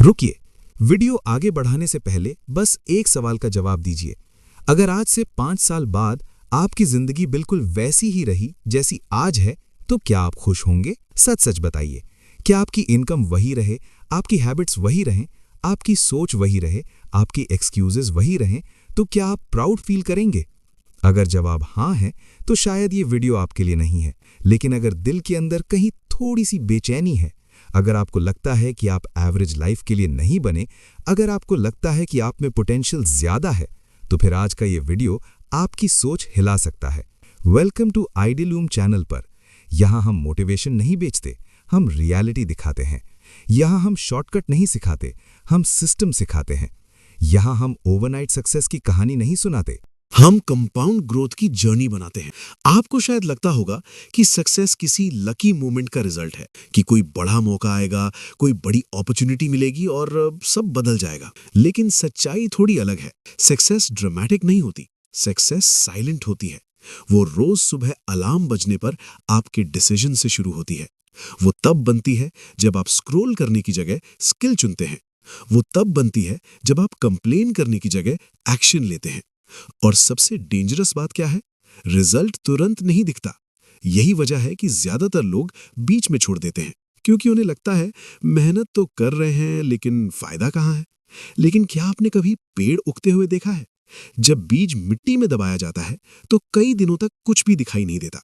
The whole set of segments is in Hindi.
रुकिए, वीडियो आगे बढ़ाने से पहले बस एक सवाल का जवाब दीजिए। अगर आज से 5 साल बाद आपकी जिंदगी बिल्कुल वैसी ही रही जैसी आज है, तो क्या आप खुश होंगे? सच सच बताइए। क्या आपकी इनकम वही रहे, आपकी हैबिट्स वही रहें, आपकी सोच वही रहे, आपकी एक्सक्यूजेस वही रहें, तो क्या आप प्राउड फील करेंगे? अगर जवाब हाँ है, तो शायद ये वीडियो आपके लिए नहीं है। लेकिन अगर दिल के अंदर कहीं थोड़ी सी बेचैनी है, अगर आपको लगता है कि आप एवरेज लाइफ के लिए नहीं बने, अगर आपको लगता है कि आप में पोटेंशियल ज्यादा है, तो फिर आज का ये वीडियो आपकी सोच हिला सकता है। वेलकम टू आइडियलूम चैनल पर। यहाँ हम मोटिवेशन नहीं बेचते, हम रियलिटी दिखाते हैं। यहाँ हम शॉर्टकट नहीं सिखाते, हम सिस्टम सिखाते हैं। यहाँ हम ओवरनाइट सक्सेस की कहानी नहीं सुनाते, हम कंपाउंड ग्रोथ की जर्नी बनाते हैं। आपको शायद लगता होगा कि सक्सेस किसी लकी मोमेंट का रिजल्ट है, कि कोई बड़ा मौका आएगा, कोई बड़ी अपॉर्चुनिटी मिलेगी और सब बदल जाएगा। लेकिन सच्चाई थोड़ी अलग है। सक्सेस ड्रामेटिक नहीं होती, सक्सेस साइलेंट होती है। वो रोज सुबह अलार्म बजने पर आपके डिसीजन से शुरू होती है। वो तब बनती है जब आप स्क्रॉल करने की जगह स्किल चुनते हैं। वो तब बनती है जब आप कंप्लेन करने की जगह एक्शन लेते हैं। और सबसे डेंजरस बात क्या है? रिजल्ट तुरंत नहीं दिखता। यही वजह है कि ज्यादातर लोग बीच में छोड़ देते हैं, क्योंकि उन्हें लगता है मेहनत तो कर रहे हैं लेकिन फायदा कहाँ है। लेकिन क्या आपने कभी पेड़ उगते हुए देखा है? जब बीज मिट्टी में दबाया जाता है तो कई दिनों तक कुछ भी दिखाई नहीं देता।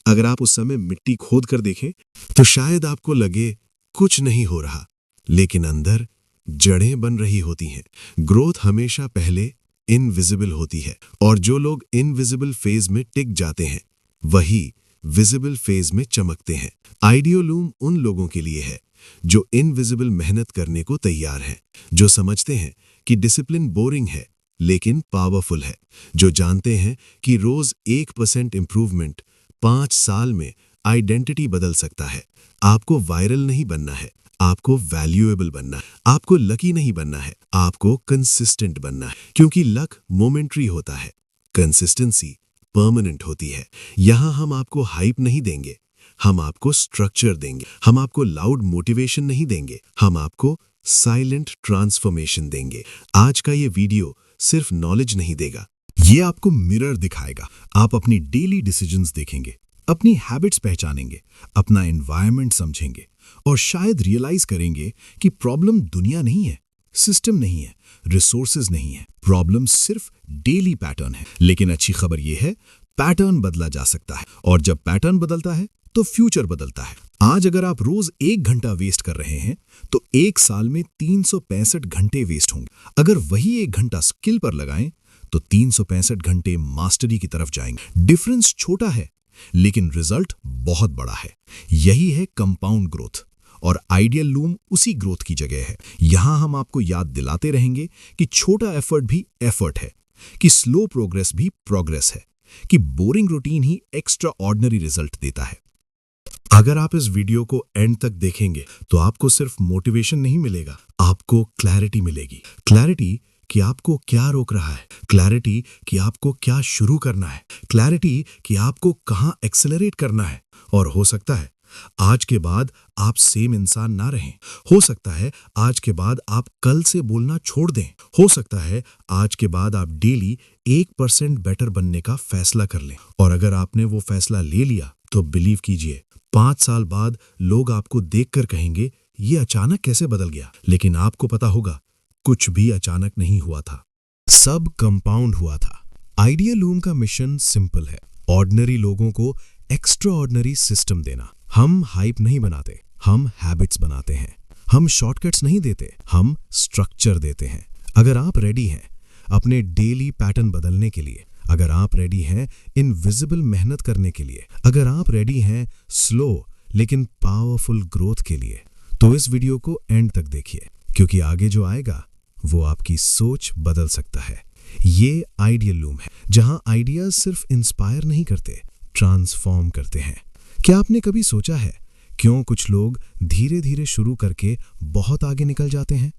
अगर आप उस समय मिट्टी खोद कर देखें तो शायद आपको लगे कुछ नहीं हो रहा, लेकिन अंदर जड़ें बन रही होती हैं। ग्रोथ हमेशा पहले इनविजिबल होती है, और जो लोग इनविजिबल फेज में टिक जाते हैं वही विजिबल फेज में चमकते हैं। आइडियलूम उन लोगों के लिए है जो इनविजिबल मेहनत करने को तैयार हैं, जो समझते हैं कि डिसिप्लिन बोरिंग है लेकिन पावरफुल है, जो जानते हैं कि रोज 1% इंप्रूवमेंट 5 साल में आइडेंटिटी बदल सकता है। आपको वायरल नहीं बनना है, आपको वैल्यूएबल बनना है। आपको लकी नहीं बनना है, आपको कंसिस्टेंट बनना है। क्योंकि लक मोमेंटरी होता है, कंसिस्टेंसी परमानेंट होती है। यहाँ हम आपको हाइप नहीं देंगे, हम आपको स्ट्रक्चर देंगे। हम आपको लाउड मोटिवेशन नहीं देंगे, हम आपको साइलेंट ट्रांसफॉर्मेशन देंगे। आज का ये वीडियो सिर्फ नॉलेज नहीं देगा, ये आपको मिरर दिखाएगा। आप अपनी डेली डिसीजंस देखेंगे, अपनी हैबिट्स पहचानेंगे, अपना एनवायरनमेंट समझेंगे और शायद रियलाइज करेंगे कि प्रॉब्लम दुनिया नहीं है, सिस्टम नहीं है, रिसोर्सेज नहीं है। प्रॉब्लम सिर्फ डेली पैटर्न है। लेकिन अच्छी खबर यह है, पैटर्न बदला जा सकता है, और जब पैटर्न बदलता है तो फ्यूचर बदलता है। आज अगर आप रोज 1 घंटा वेस्ट कर रहे हैं तो 1 साल में 365 घंटे वेस्ट होंगे। अगर वही 1 घंटा स्किल पर लगाएं तो 365 घंटे मास्टरी की तरफ जाएंगे। डिफरेंस छोटा है लेकिन रिजल्ट बहुत बड़ा है। यही है कंपाउंड ग्रोथ, और आइडियलूम उसी ग्रोथ की जगह है। यहां हम आपको याद दिलाते रहेंगे कि छोटा एफर्ट भी एफर्ट है, कि स्लो प्रोग्रेस भी प्रोग्रेस है, कि बोरिंग रूटीन ही एक्स्ट्रा ऑर्डिनरी रिजल्ट देता है। अगर आप इस वीडियो को एंड तक देखेंगे तो आपको सिर्फ मोटिवेशन नहीं मिलेगा, आपको क्लैरिटी मिलेगी। क्लैरिटी कि आपको क्या रोक रहा है, क्लैरिटी कि आपको क्या शुरू करना है, क्लैरिटी कि आपको कहां एक्सेलरेट करना है। और हो सकता है आज के बाद आप सेम इंसान ना रहें। हो सकता है आज के बाद आप कल से बोलना छोड़ दें। हो सकता है आज के बाद आप डेली 1% बेटर बनने का फैसला कर लें। और अगर आपने वो फैसला ले लिया तो बिलीव कीजिए, 5 साल बाद लोग आपको देखकर कहेंगे ये अचानक कैसे बदल गया। लेकिन आपको पता होगा कुछ भी अचानक नहीं हुआ था, सब कंपाउंड हुआ था। आइडियलूम का मिशन सिंपल है, ऑर्डिनरी लोगों को एक्स्ट्रा ऑर्डिनरी सिस्टम देना। हम हाइप नहीं बनाते, हम हैबिट्स बनाते हैं। हम शॉर्टकट्स नहीं देते, हम स्ट्रक्चर देते हैं। अगर आप रेडी हैं अपने डेली पैटर्न बदलने के लिए, अगर आप रेडी हैं इनविजिबल मेहनत करने के लिए, अगर आप रेडी हैं स्लो लेकिन पावरफुल ग्रोथ के लिए, तो इस वीडियो को एंड तक देखिए, क्योंकि आगे जो आएगा वो आपकी सोच बदल सकता है। ये आइडियलूम है, जहां आइडियाज सिर्फ इंस्पायर नहीं करते, ट्रांसफॉर्म करते हैं। क्या आपने कभी सोचा है क्यों कुछ लोग धीरे धीरे शुरू करके बहुत आगे निकल जाते हैं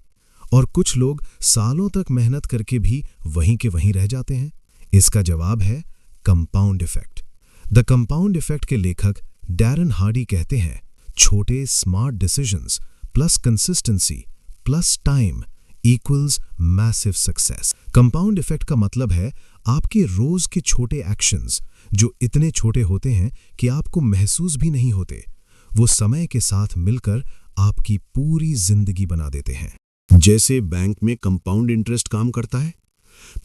और कुछ लोग सालों तक मेहनत करके भी वहीं के वहीं रह जाते हैं? इसका जवाब है compound effect. The compound effect के लेखक डैरन हार्डी कहते हैं, छोटे smart decisions plus consistency plus time equals massive success. Compound effect का मतलब है आपके रोज के छोटे एक्शंस जो इतने छोटे होते हैं कि आपको महसूस भी नहीं होते, वो समय के साथ मिलकर आपकी पूरी जिंदगी बना देते हैं। जैसे बैंक में कंपाउंड इंटरेस्ट काम करता है,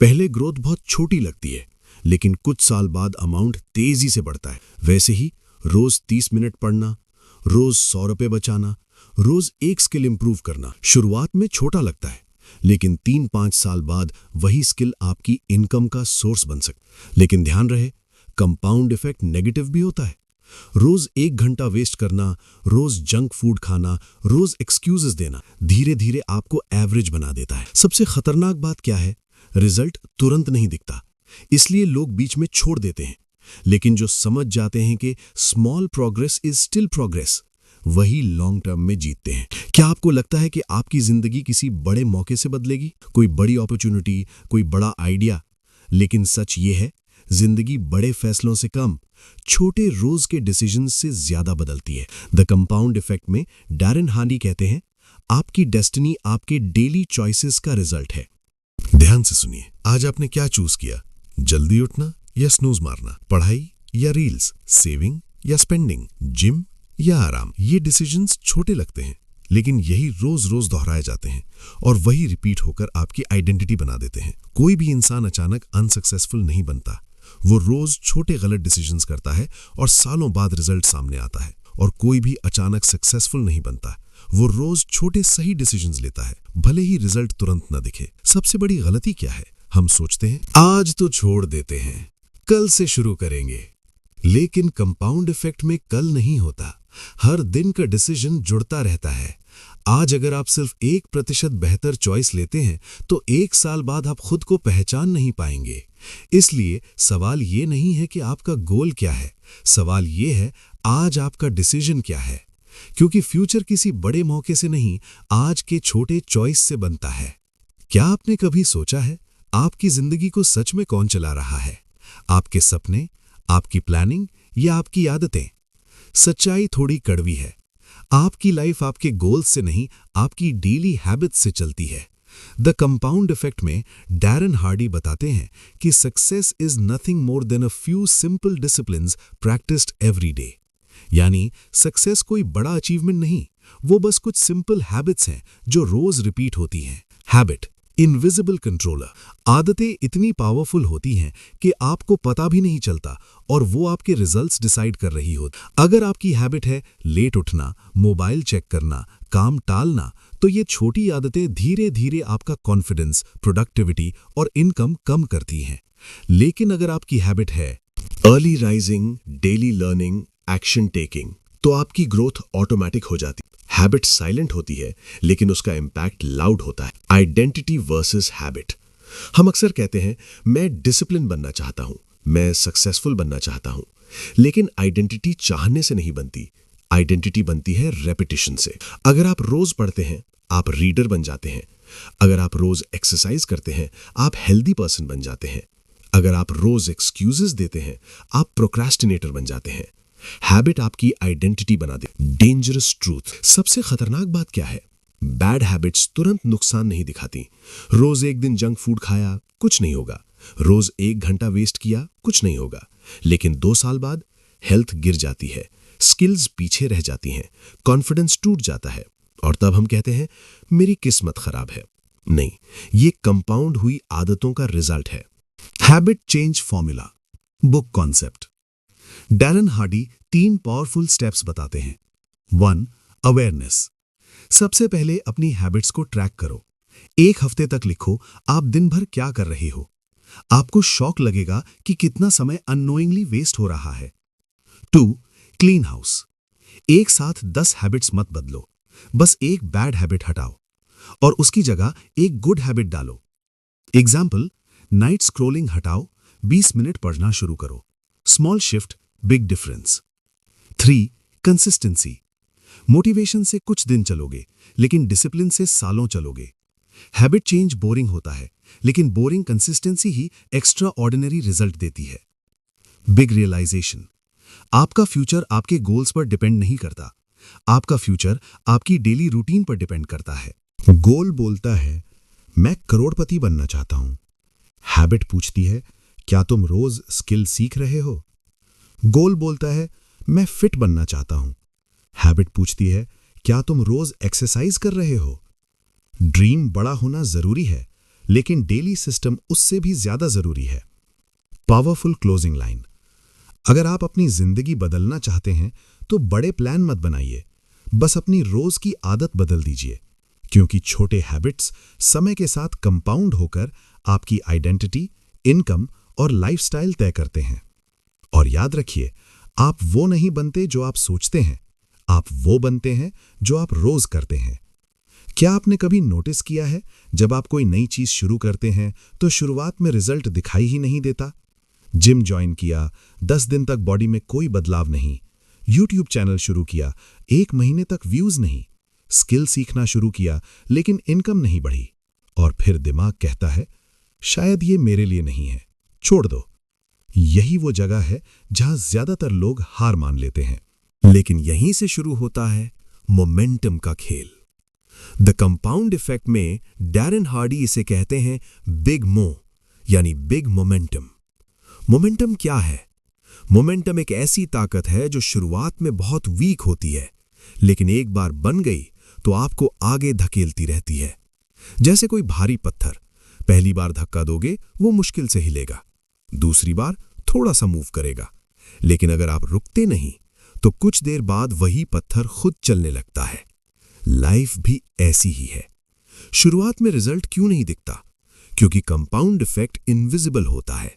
पहले ग्रोथ बहुत छोटी लगती है लेकिन कुछ साल बाद अमाउंट तेजी से बढ़ता है। वैसे ही रोज 30 मिनट पढ़ना, रोज 100 रुपए बचाना, रोज एक स्किल इंप्रूव करना शुरुआत में छोटा लगता है लेकिन 3-5 साल बाद वही स्किल आपकी इनकम का सोर्स बन सकता। लेकिन ध्यान रहे, कंपाउंड इफेक्ट नेगेटिव भी होता है। रोज 1 घंटा वेस्ट करना, रोज जंक फूड खाना, रोज एक्सक्यूजेस देना धीरे धीरे आपको एवरेज बना देता है। सबसे खतरनाक बात क्या है? रिजल्ट तुरंत नहीं दिखता, इसलिए लोग बीच में छोड़ देते हैं। लेकिन जो समझ जाते हैं कि small progress is still progress, वही लॉन्ग टर्म में जीतते हैं। क्या आपको लगता है कि आपकी जिंदगी किसी बड़े मौके से बदलेगी, कोई बड़ी अपॉर्चुनिटी, कोई बड़ा आइडिया? लेकिन सच ये है, जिंदगी बड़े फैसलों से कम छोटे रोज के डिसीजंस से ज्यादा बदलती है। द कंपाउंड इफेक्ट में डैरेन हार्डी कहते हैं, आपकी डेस्टिनी आपके डेली चॉइसेस का रिजल्ट है। ध्यान से सुनिए, आज आपने क्या चूज किया? जल्दी उठना या स्नूज मारना, पढ़ाई या रील्स, सेविंग या स्पेंडिंग, जिम या आराम? ये डिसीजंस छोटे लगते हैं लेकिन यही रोज रोज दोहराए जाते हैं और वही रिपीट होकर आपकी आइडेंटिटी बना देते हैं। कोई भी इंसान अचानक अनसक्सेसफुल नहीं बनता, वो रोज छोटे गलत डिसीजंस करता है और सालों बाद रिजल्ट सामने आता है। और कोई भी अचानक सक्सेसफुल नहीं बनता, वो रोज छोटे सही डिसीजंस लेता है, भले ही रिजल्ट तुरंत न दिखे। सबसे बड़ी गलती क्या है? हम सोचते हैं आज तो छोड़ देते हैं, कल से शुरू करेंगे। लेकिन कंपाउंड इफेक्ट में कल नहीं होता, हर दिन का डिसीजन जुड़ता रहता है। आज अगर आप सिर्फ 1% बेहतर चॉइस लेते हैं तो 1 साल बाद आप खुद को पहचान नहीं पाएंगे। इसलिए सवाल ये नहीं है कि आपका गोल क्या है, सवाल ये है आज आपका डिसीजन क्या है। क्योंकि फ्यूचर किसी बड़े मौके से नहीं, आज के छोटे चॉइस से बनता है। क्या आपने कभी सोचा है आपकी जिंदगी को सच में कौन चला रहा है? आपके सपने, आपकी प्लानिंग या आपकी आदतें? सच्चाई थोड़ी कड़वी है, आपकी लाइफ आपके गोल्स से नहीं, आपकी डेली हैबिट्स से चलती है। द कंपाउंड इफेक्ट में डैरेन हार्डी बताते हैं कि success is nothing more than a few simple disciplines practised every day. यानी सक्सेस कोई बड़ा अचीवमेंट नहीं, वो बस कुछ सिंपल हैबिट्स हैं जो रोज रिपीट होती हैं। Habit invisible controller. आदतें इतनी पावरफुल होती हैं कि आपको पता भी नहीं चलता और वो आपके रिजल्ट्स डिसाइड कर रही होती। अगर आपकी हैबिट है लेट उठना, मोबाइल चेक करना, काम टालना, तो ये छोटी आदतें धीरे धीरे आपका कॉन्फिडेंस, प्रोडक्टिविटी और इनकम कम करती हैं। लेकिन अगर आपकी हैबिट है early rising, daily learning, action taking, तो आपकी ग्रोथ ऑटोमेटिक हो जाती है। हैबिट साइलेंट होती है लेकिन उसका इंपैक्ट लाउड होता है। Identity versus habit. हम अक्सर कहते हैं मैं डिसिप्लिन बनना चाहता हूं, मैं सक्सेसफुल बनना चाहता हूं, लेकिन आइडेंटिटी चाहने से नहीं बनती, आइडेंटिटी बनती है रेपिटेशन से। अगर आप रोज पढ़ते हैं, आप रीडर बन जाते हैं। अगर आप रोज एक्सरसाइज करते हैं, आप हेल्दी पर्सन बन जाते हैं। अगर आप रोज एक्सक्यूजेस देते हैं, आप प्रोक्रेस्टिनेटर बन जाते हैं। हैबिट आपकी आइडेंटिटी बना दे। Dangerous truth. सबसे खतरनाक बात क्या है? बैड हैबिट्स तुरंत नुकसान नहीं दिखाती। रोज 1 दिन जंक फूड खाया, कुछ नहीं होगा। रोज 1 घंटा वेस्ट किया, कुछ नहीं होगा। लेकिन 2 साल बाद हेल्थ गिर जाती है, स्किल्स पीछे रह जाती हैं, कॉन्फिडेंस टूट जाता है और तब हम कहते हैं मेरी किस्मत खराब है। नहीं, ये कंपाउंड हुई आदतों का रिजल्ट है। Habit change formula. Book concept. Darren Hardy 3 powerful steps बताते हैं। 1. अवेयरनेस। सबसे पहले अपनी हैबिट्स को ट्रैक करो। 1 हफ्ते तक लिखो आप दिन भर क्या कर रहे हो। आपको शॉक लगेगा कि कितना समय अननोइंगली वेस्ट हो रहा है। 2. Clean house. एक साथ 10 हैबिट्स मत बदलो, बस एक बैड हैबिट हटाओ और उसकी जगह एक गुड हैबिट डालो। एग्जाम्पल, नाइट स्क्रोलिंग हटाओ, 20 मिनट पढ़ना शुरू करो। Small shift, big difference. 3. Consistency. Motivation से कुछ दिन चलोगे, लेकिन डिसिप्लिन से सालों चलोगे। हैबिट चेंज बोरिंग होता है, लेकिन बोरिंग कंसिस्टेंसी ही एक्स्ट्रा ऑर्डिनरी रिजल्ट देती है। Big realisation. आपका फ्यूचर आपके गोल्स पर डिपेंड नहीं करता, आपका फ्यूचर आपकी डेली रूटीन पर डिपेंड करता है। गोल बोलता है, मैं करोड़पति बनना चाहता हूं। हैबिट पूछती है, क्या तुम रोज स्किल सीख रहे हो? गोल बोलता है, मैं फिट बनना चाहता हूं। हैबिट पूछती है, क्या तुम रोज एक्सरसाइज कर रहे हो? ड्रीम बड़ा होना जरूरी है, लेकिन डेली सिस्टम उससे भी ज्यादा जरूरी है। Powerful closing line. अगर आप अपनी जिंदगी बदलना चाहते हैं तो बड़े प्लान मत बनाइए, बस अपनी रोज की आदत बदल दीजिए, क्योंकि छोटे हैबिट्स समय के साथ कंपाउंड होकर आपकी आइडेंटिटी, इनकम और लाइफस्टाइल तय करते हैं। और याद रखिए, आप वो नहीं बनते जो आप सोचते हैं, आप वो बनते हैं जो आप रोज करते हैं। क्या आपने कभी नोटिस किया है, जब आप कोई नई चीज शुरू करते हैं तो शुरुआत में रिजल्ट दिखाई ही नहीं देता? जिम ज्वाइन किया, 10 दिन तक बॉडी में कोई बदलाव नहीं। यूट्यूब चैनल शुरू किया, 1 महीने तक व्यूज नहीं। स्किल सीखना शुरू किया, लेकिन इनकम नहीं बढ़ी। और फिर दिमाग कहता है, शायद ये मेरे लिए नहीं है, छोड़ दो। यही वो जगह है जहां ज्यादातर लोग हार मान लेते हैं। लेकिन यहीं से शुरू होता है मोमेंटम का खेल। द कंपाउंड इफेक्ट में डैरेन हार्डी इसे कहते हैं बिग मो, यानी बिग मोमेंटम। मोमेंटम क्या है? मोमेंटम एक ऐसी ताकत है जो शुरुआत में बहुत वीक होती है, लेकिन एक बार बन गई तो आपको आगे धकेलती रहती है। जैसे कोई भारी पत्थर, पहली बार धक्का दोगे वो मुश्किल से हिलेगा, दूसरी बार थोड़ा सा मूव करेगा, लेकिन अगर आप रुकते नहीं तो कुछ देर बाद वही पत्थर खुद चलने लगता है। लाइफ भी ऐसी ही है। शुरुआत में रिजल्ट क्यों नहीं दिखता? क्योंकि कंपाउंड इफेक्ट इनविजिबल होता है।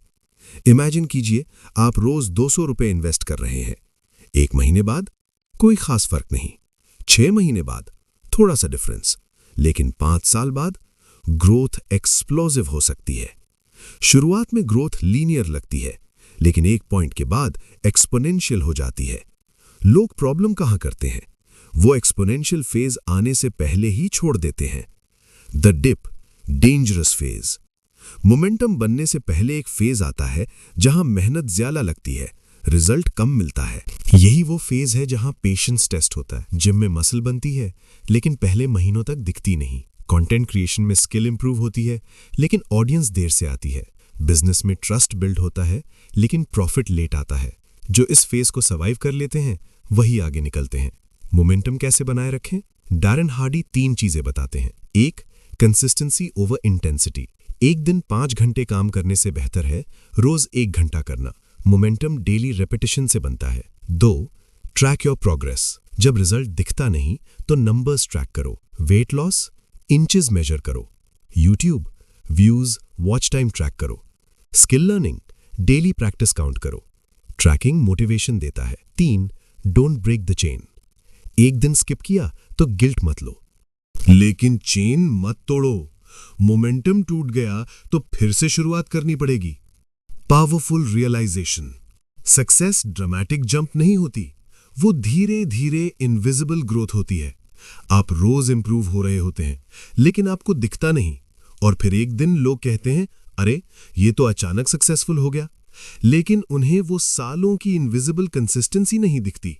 इमेजिन कीजिए, आप रोज 200 रुपए इन्वेस्ट कर रहे हैं। 1 महीने बाद कोई खास फर्क नहीं, 6 महीने बाद थोड़ा सा डिफरेंस, लेकिन 5 साल बाद ग्रोथ एक्सप्लोसिव हो सकती है। शुरुआत में ग्रोथ लीनियर लगती है, लेकिन एक पॉइंट के बाद एक्सपोनेंशियल हो जाती है। लोग प्रॉब्लम कहां करते हैं? वो एक्सपोनेंशियल फेज आने से पहले ही छोड़ देते हैं। The dip, dangerous phase. Momentum बनने से पहले एक फेज आता है जहां मेहनत ज्यादा लगती है, रिजल्ट कम मिलता है। यही वो फेज है जहां पेशेंस टेस्ट होता है। जिम में मसल बनती है, लेकिन पहले महीनों तक दिखती नहीं। कंटेंट क्रिएशन में स्किल इंप्रूव होती है, लेकिन ऑडियंस देर से आती है। बिजनेस में ट्रस्ट बिल्ड होता है, लेकिन प्रॉफिट लेट आता है। जो इस फेज को सर्वाइव कर लेते हैं वही आगे निकलते हैं। मोमेंटम कैसे बनाए रखें? डैरेन हार्डी 3 चीजें बताते हैं। 1, कंसिस्टेंसी ओवर इंटेंसिटी। एक दिन 5 घंटे काम करने से बेहतर है रोज 1 घंटा करना। मोमेंटम डेली रेपिटेशन से बनता है। 2, ट्रैक योर प्रोग्रेस। जब रिजल्ट दिखता नहीं तो नंबर्स ट्रैक करो। वेट लॉस, इंचेस मेजर करो। YouTube, views, watch time track करो। Skill learning, daily practice count करो। ट्रैकिंग मोटिवेशन देता है। 3, डोंट ब्रेक द चेन। एक दिन स्किप किया तो गिल्ट मत लो, लेकिन चेन मत तोड़ो। मोमेंटम टूट गया तो फिर से शुरुआत करनी पड़ेगी। Powerful realisation. Success dramatic jump नहीं होती, वो धीरे धीरे इनविजिबल ग्रोथ होती है। आप रोज इंप्रूव हो रहे होते हैं, लेकिन आपको दिखता नहीं, और फिर एक दिन लोग कहते हैं, अरे ये तो अचानक सक्सेसफुल हो गया, लेकिन उन्हें वो सालों की इनविजिबल कंसिस्टेंसी नहीं दिखती।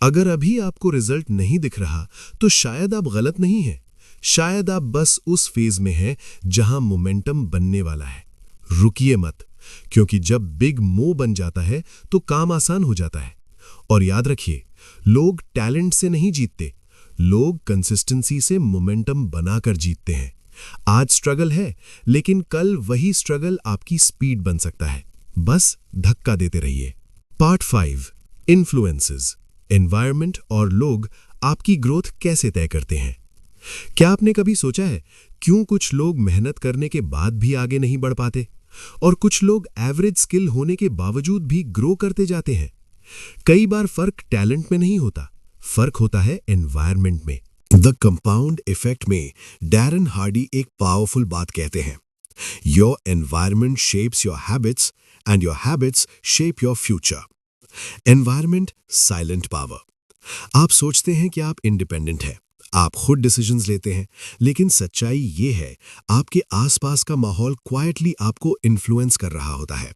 अगर अभी आपको रिजल्ट नहीं दिख रहा तो शायद आप गलत नहीं हैं, शायद आप बस उस फेज में हैं जहां मोमेंटम बनने वाला है। रुकिए मत, क्योंकि जब बिग मो बन जाता है तो काम आसान हो जाता है। और याद रखिए, लोग टैलेंट से नहीं जीतते, लोग कंसिस्टेंसी से मोमेंटम बनाकर जीतते हैं। आज स्ट्रगल है, लेकिन कल वही स्ट्रगल आपकी स्पीड बन सकता है। बस धक्का देते रहिए। Part 5, influences. एनवायरनमेंट और लोग आपकी ग्रोथ कैसे तय करते हैं? क्या आपने कभी सोचा है क्यों कुछ लोग मेहनत करने के बाद भी आगे नहीं बढ़ पाते और कुछ लोग एवरेज स्किल होने के बावजूद भी ग्रो करते जाते हैं? कई बार फर्क टैलेंट में नहीं होता, फर्क होता है एनवायरनमेंट में। द कंपाउंड इफेक्ट में डैरेन हार्डी एक पावरफुल बात कहते हैं, your environment shapes your habits and your habits shape your future. Environment silent power. आप सोचते हैं कि आप इंडिपेंडेंट हैं, आप खुद डिसीजंस लेते हैं, लेकिन सच्चाई ये है आपके आसपास का माहौल क्वाइटली आपको इन्फ्लुएंस कर रहा होता है।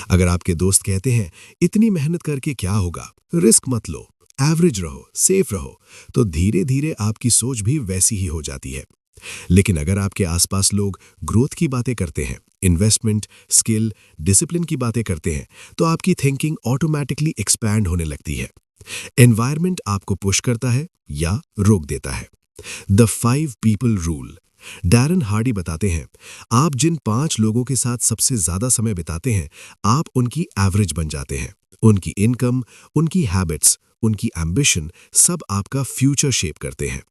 अगर आपके दोस्त कहते हैं इतनी मेहनत करके क्या होगा, रिस्क मत लो, एवरेज रहो, सेफ रहो, तो धीरे धीरे आपकी सोच भी वैसी ही हो जाती है। लेकिन अगर आपके आसपास लोग ग्रोथ की बातें करते हैं, इन्वेस्टमेंट, स्किल, डिसिप्लिन की बातें करते हैं, तो आपकी थिंकिंग ऑटोमेटिकली एक्सपैंड होने लगती है। एनवायरनमेंट आपको पुश करता है या रोक देता है। The 5 people rule. Darren Hardy बताते हैं, आप जिन 5 लोगों के साथ सबसे ज्यादा समय बिताते हैं, आप उनकी एवरेज बन जाते हैं। उनकी इनकम, उनकी हैबिट्स, उनकी एम्बिशन सब आपका फ्यूचर शेप करते हैं।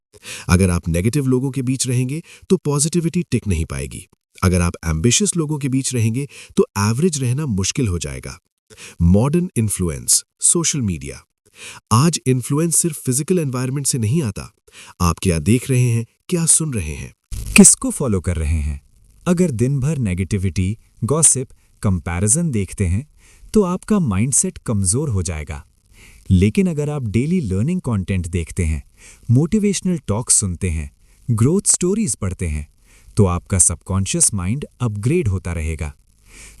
अगर आप नेगेटिव लोगों के बीच रहेंगे तो पॉजिटिविटी टिक नहीं पाएगी। अगर आप एम्बिशियस लोगों के बीच रहेंगे तो एवरेज रहना मुश्किल हो जाएगा। Modern influence, social media. आज इन्फ्लुएंस सिर्फ फिजिकल एनवायरनमेंट से नहीं आता। आप क्या देख रहे हैं, क्या सुन रहे हैं, किसको फॉलो कर रहे हैं? अगर दिन भर नेगेटिविटी, गॉसिप, कंपैरिजन देखते हैं तो आपका माइंडसेट कमजोर हो जाएगा। लेकिन अगर आप डेली लर्निंग कंटेंट देखते हैं, मोटिवेशनल टॉक्स सुनते हैं, ग्रोथ स्टोरीज पढ़ते हैं, तो आपका सबकॉन्शियस माइंड अपग्रेड होता रहेगा।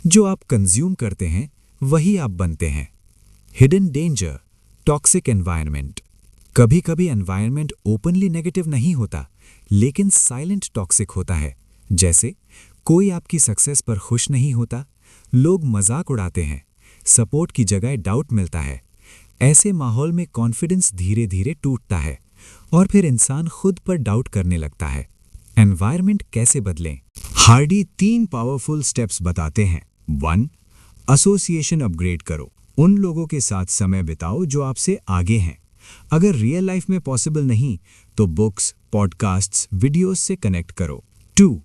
जो आप कंज्यूम करते हैं वही आप बनते हैं। Hidden danger, toxic environment. कभी कभी एनवायरनमेंट ओपनली नेगेटिव नहीं होता, लेकिन साइलेंट टॉक्सिक होता है। जैसे कोई आपकी सक्सेस पर खुश नहीं होता, लोग मजाक उड़ाते हैं, सपोर्ट की जगह डाउट मिलता है। ऐसे माहौल में कॉन्फिडेंस धीरे धीरे टूटता है और फिर इंसान खुद पर डाउट करने लगता है। एनवायरनमेंट कैसे बदलें? हार्डी 3 पावरफुल स्टेप्स बताते हैं। 1. एसोसिएशन अपग्रेड करो। उन लोगों के साथ समय बिताओ जो आपसे आगे हैं। अगर रियल लाइफ में पॉसिबल नहीं तो बुक्स, पॉडकास्ट्स, वीडियोस से कनेक्ट करो। 2.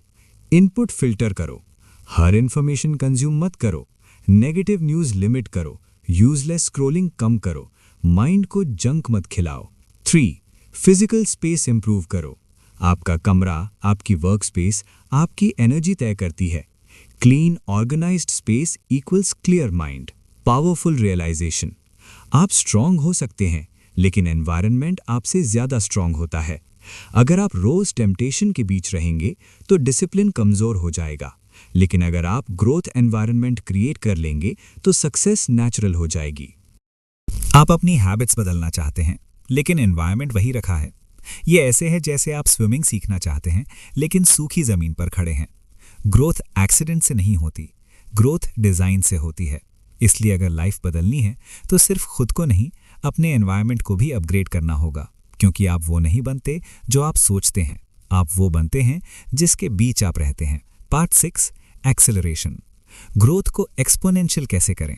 इनपुट फिल्टर करो। हर इंफॉर्मेशन कंज्यूम मत करो। नेगेटिव न्यूज़ लिमिट करो। यूजलेस स्क्रॉलिंग कम करो। माइंड को जंक मत खिलाओ। 3. फिजिकल स्पेस इंप्रूव करो। आपका कमरा, आपकी वर्क स्पेस आपकी एनर्जी तय करती है। Clean organised space equals clear mind. Powerful realisation. आप स्ट्रांग हो सकते हैं, लेकिन एनवायरनमेंट आपसे ज्यादा स्ट्रांग होता है। अगर आप रोज टेम्पटेशन के बीच रहेंगे तो डिसिप्लिन कमजोर हो जाएगा, लेकिन अगर आप ग्रोथ एनवायरनमेंट क्रिएट कर लेंगे तो सक्सेस नेचुरल हो जाएगी। आप अपनी हैबिट्स बदलना चाहते हैं, लेकिन एनवायरनमेंट वही रखा है। ये ऐसे है जैसे आप स्विमिंग सीखना चाहते हैं, लेकिन सूखी जमीन पर खड़े हैं। ग्रोथ एक्सीडेंट से नहीं होती, ग्रोथ डिजाइन से होती है। इसलिए अगर लाइफ बदलनी है तो सिर्फ खुद को नहीं, अपने एनवायरनमेंट को भी अपग्रेड करना होगा, क्योंकि आप वो नहीं बनते जो आप सोचते हैं, आप वो बनते हैं जिसके बीच आप रहते हैं। Part 6, acceleration. ग्रोथ को एक्सपोनेंशियल कैसे करें?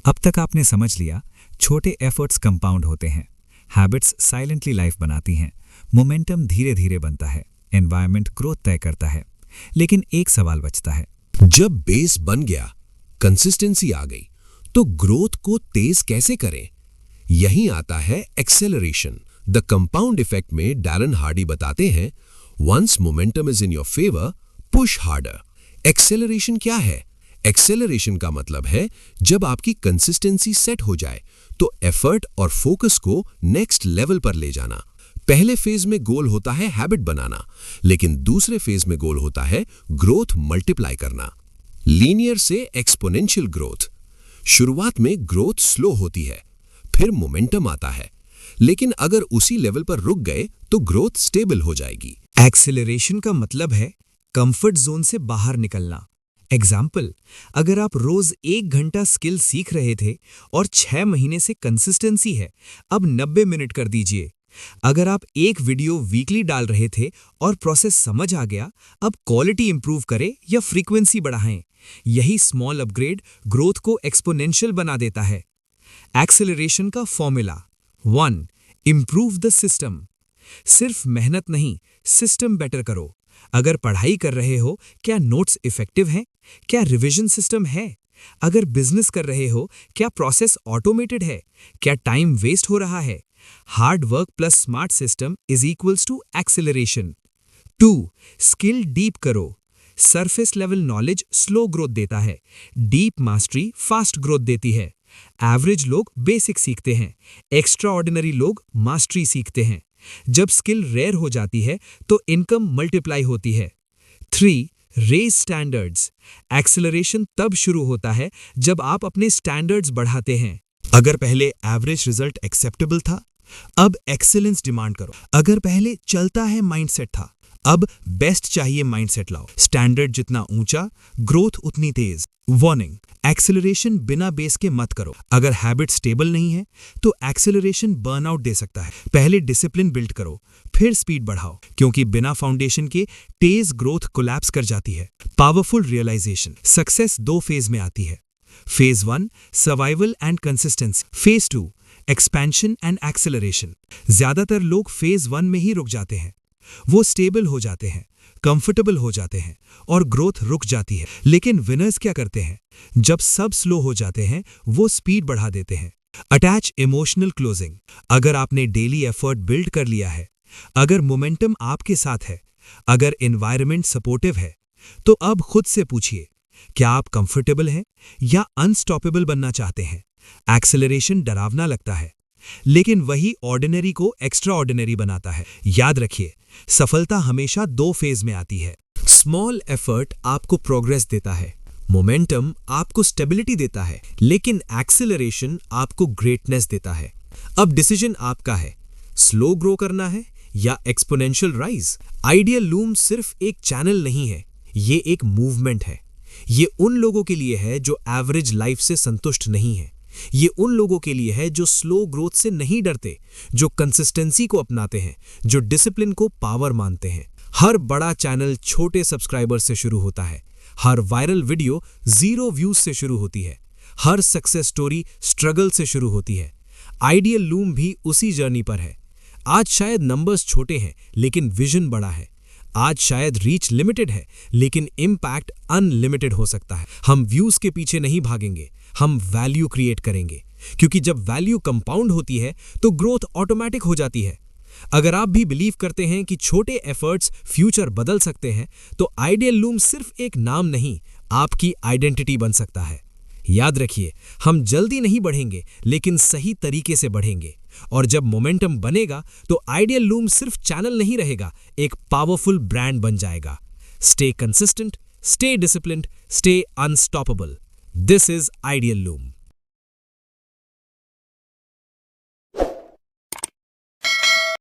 अब तक आपने समझ लिया, छोटे एफर्ट्स कंपाउंड होते हैं, हैबिट्स साइलेंटली लाइफ बनाती हैं, मोमेंटम धीरे धीरे बनता है, एनवायरनमेंट ग्रोथ तय करता है। लेकिन एक सवाल बचता है, जब बेस बन गया, कंसिस्टेंसी आ गई, तो ग्रोथ को तेज कैसे करें? यहीं आता है एक्सेलरेशन। द कंपाउंड इफेक्ट में डैरन हार्डी बताते हैं, once momentum is in your favour, push harder. Acceleration क्या है? एक्सेलरेशन का मतलब है जब आपकी कंसिस्टेंसी सेट हो जाए तो एफर्ट और फोकस को नेक्स्ट लेवल पर ले जाना। पहले फेज में गोल होता है हैबिट बनाना, लेकिन दूसरे फेज में गोल होता है ग्रोथ मल्टीप्लाई करना। लीनियर से एक्सपोनेंशियल ग्रोथ। शुरुआत में ग्रोथ स्लो होती है, फिर मोमेंटम आता है, लेकिन अगर उसी लेवल पर रुक गए तो ग्रोथ स्टेबल हो जाएगी। एक्सेलरेशन का मतलब है कंफर्ट जोन से बाहर निकलना। एग्जाम्पल, अगर आप रोज 1 घंटा स्किल सीख रहे थे और 6 महीने से कंसिस्टेंसी है, अब 90 मिनट कर दीजिए। अगर आप एक वीडियो वीकली डाल रहे थे और प्रोसेस समझ आ गया, अब क्वालिटी इंप्रूव करें या फ्रीक्वेंसी बढ़ाएं। यही स्मॉल अपग्रेड ग्रोथ को एक्सपोनेंशियल बना देता है। एक्सेलरेशन का फॉर्मूला। 1. Improve the system. सिर्फ मेहनत नहीं, सिस्टम बेटर करो। अगर पढ़ाई कर रहे हो, क्या नोट्स इफेक्टिव हैं? क्या रिवीजन सिस्टम है? अगर बिजनेस कर रहे हो, क्या प्रोसेस ऑटोमेटेड है? क्या टाइम वेस्ट हो रहा है? Hard work plus smart system is equals to acceleration. 2. Skill deep करो। Surface level knowledge slow growth देता है, डीप मास्टरी फास्ट ग्रोथ देती है। एवरेज लोग बेसिक सीखते हैं, एक्स्ट्रा ऑर्डिनरी लोग मास्टरी सीखते हैं। जब स्किल रेयर हो जाती है तो इनकम मल्टीप्लाई होती है। 3. Raise standards. एक्सेलरेशन तब शुरू होता है जब आप अपने स्टैंडर्ड्स बढ़ाते हैं। अगर पहले एवरेज रिजल्ट एक्सेप्टेबल था, अब एक्सेलेंस डिमांड करो। अगर पहले चलता है माइंडसेट था, अब बेस्ट चाहिए माइंडसेट लाओ। स्टैंडर्ड जितना ऊंचा, ग्रोथ उतनी तेज। वार्निंग, एक्सेलरेशन बिना बेस के मत करो। अगर हैबिट स्टेबल नहीं है तो एक्सेलरेशन बर्नआउट दे सकता है। पहले डिसिप्लिन बिल्ड करो, फिर स्पीड बढ़ाओ, क्योंकि बिना फाउंडेशन के तेज ग्रोथ कोलैप्स कर जाती है। पावरफुल रियलाइजेशन, सक्सेस 2 फेज में आती है। Phase 1 survival and consistency, phase 2 expansion and acceleration. ज्यादातर लोग फेज 1 में ही रुक जाते हैं। वो स्टेबल हो जाते हैं, कंफर्टेबल हो जाते हैं और ग्रोथ रुक जाती है। लेकिन विनर्स क्या करते हैं? जब सब स्लो हो जाते हैं वो स्पीड बढ़ा देते हैं। अटैच इमोशनल क्लोजिंग, अगर आपने डेली एफर्ट बिल्ड कर लिया है, अगर मोमेंटम आपके साथ है, अगर एनवायरनमेंट सपोर्टिव है, तो अब खुद से पूछिए, क्या आप कंफर्टेबल हैं या अनस्टॉपेबल बनना चाहते हैं? एक्सेलरेशन डरावना लगता है, लेकिन वही ऑर्डिनरी को एक्स्ट्रा ऑर्डिनरी बनाता है। याद रखिए, सफलता हमेशा 2 फेज में आती है। स्मॉल एफर्ट आपको प्रोग्रेस देता है, मोमेंटम आपको स्टेबिलिटी देता है, लेकिन एक्सेलरेशन आपको ग्रेटनेस देता है। अब डिसीजन आपका है, स्लो ग्रो करना है या एक्सपोनेंशियल राइज। आइडियल लूम सिर्फ एक चैनल नहीं है, ये एक मूवमेंट है। ये उन लोगों के लिए है जो एवरेज लाइफ से संतुष्ट नहीं है। ये उन लोगों के लिए है जो स्लो ग्रोथ से नहीं डरते, जो कंसिस्टेंसी को अपनाते हैं, जो डिसिप्लिन को पावर मानते हैं। हर बड़ा चैनल छोटे सब्सक्राइबर से शुरू होता है, हर वायरल वीडियो 0 व्यूज से शुरू होती है, हर सक्सेस स्टोरी स्ट्रगल से शुरू होती है। आइडियल लूम भी उसी जर्नी पर है। आज शायद नंबर्स छोटे हैं लेकिन विजन बड़ा है। आज शायद रीच लिमिटेड है लेकिन इम्पैक्ट अनलिमिटेड हो सकता है। हम व्यूज के पीछे नहीं भागेंगे, हम वैल्यू क्रिएट करेंगे, क्योंकि जब वैल्यू कंपाउंड होती है तो ग्रोथ ऑटोमेटिक हो जाती है। अगर आप भी बिलीव करते हैं कि छोटे एफर्ट्स फ्यूचर बदल सकते हैं, तो आइडियल लूम सिर्फ एक नाम नहीं, आपकी आइडेंटिटी बन सकता है। याद रखिए, हम जल्दी नहीं बढ़ेंगे लेकिन सही तरीके से बढ़ेंगे, और जब मोमेंटम बनेगा तो आइडियल लूम सिर्फ चैनल नहीं रहेगा, एक पावरफुल ब्रांड बन जाएगा। Stay consistent, stay disciplined, stay unstoppable. This is ideal loom.